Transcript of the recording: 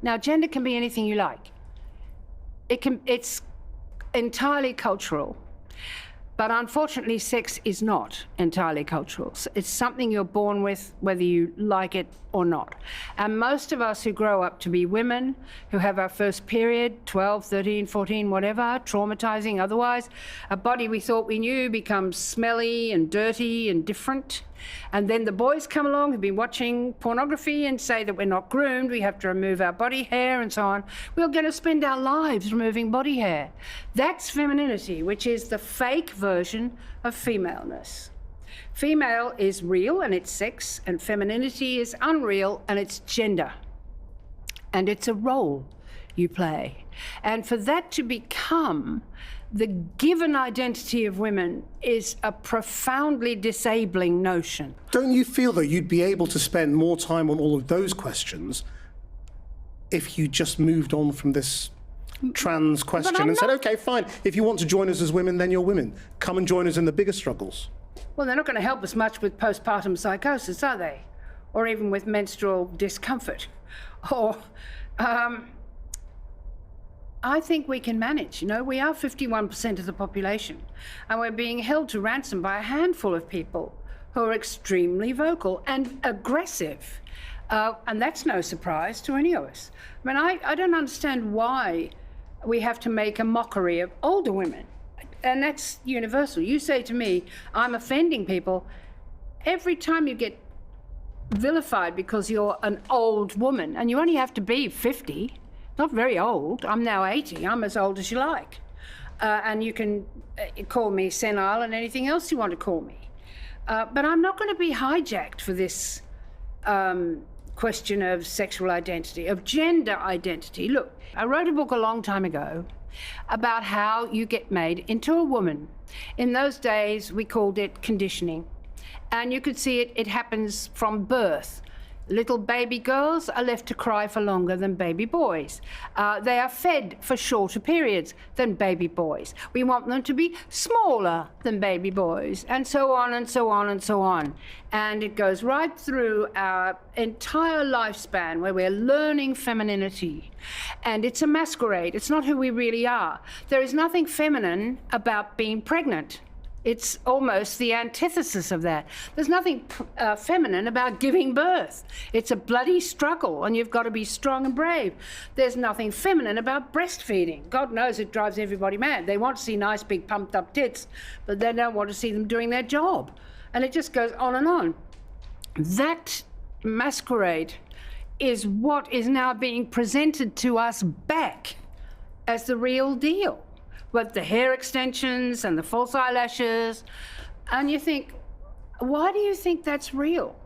Now, gender can be anything you like. It's entirely cultural. But unfortunately, sex is not entirely cultural. It's something you're born with, whether you like it or not. And most of us who grow up to be women, who have our first period, 12, 13, 14, whatever, traumatizing otherwise, a body we thought we knew becomes smelly and dirty and different. And then the boys come along who've been watching pornography and say that we're not groomed, we have to remove our body hair and so on. We're going to spend our lives removing body hair. That's femininity, which is the fake version of femaleness. Female is real and it's sex, and femininity is unreal and it's gender. And it's a role you play. And for that to become the given identity of women is a profoundly disabling notion. Don't you feel that you'd be able to spend more time on all of those questions if you just moved on from this trans question and said, okay, fine, if you want to join us as women, then you're women. Come and join us in the bigger struggles. Well, they're not going to help us much with postpartum psychosis, are they? Or even with menstrual discomfort. Or, I think we can manage. You know, we are 51% of the population, and we're being held to ransom by a handful of people who are extremely vocal and aggressive. And that's no surprise to any of us. I mean, I don't understand why we have to make a mockery of older women. And that's universal. You say to me, I'm offending people. Every time you get vilified because you're an old woman, and you only have to be 50, not very old. I'm now 80. I'm as old as you like. And you can call me senile and anything else you want to call me. But I'm not going to be hijacked for this question of sexual identity, of gender identity. Look, I wrote a book a long time ago about how you get made into a woman. In those days, we called it conditioning. And you could see it happens from birth. Little baby girls are left to cry for longer than baby boys. They are fed for shorter periods than baby boys. We want them to be smaller than baby boys, and so on and so on and so on. And it goes right through our entire lifespan where we're learning femininity. And it's a masquerade. It's not who we really are. There is nothing feminine about being pregnant. It's almost the antithesis of that. There's nothing feminine about giving birth. It's a bloody struggle, and you've got to be strong and brave. There's nothing feminine about breastfeeding. God knows it drives everybody mad. They want to see nice, big, pumped-up tits, but they don't want to see them doing their job. And it just goes on and on. That masquerade is what is now being presented to us back as the real deal, with the hair extensions and the false eyelashes. And you think, why do you think that's real?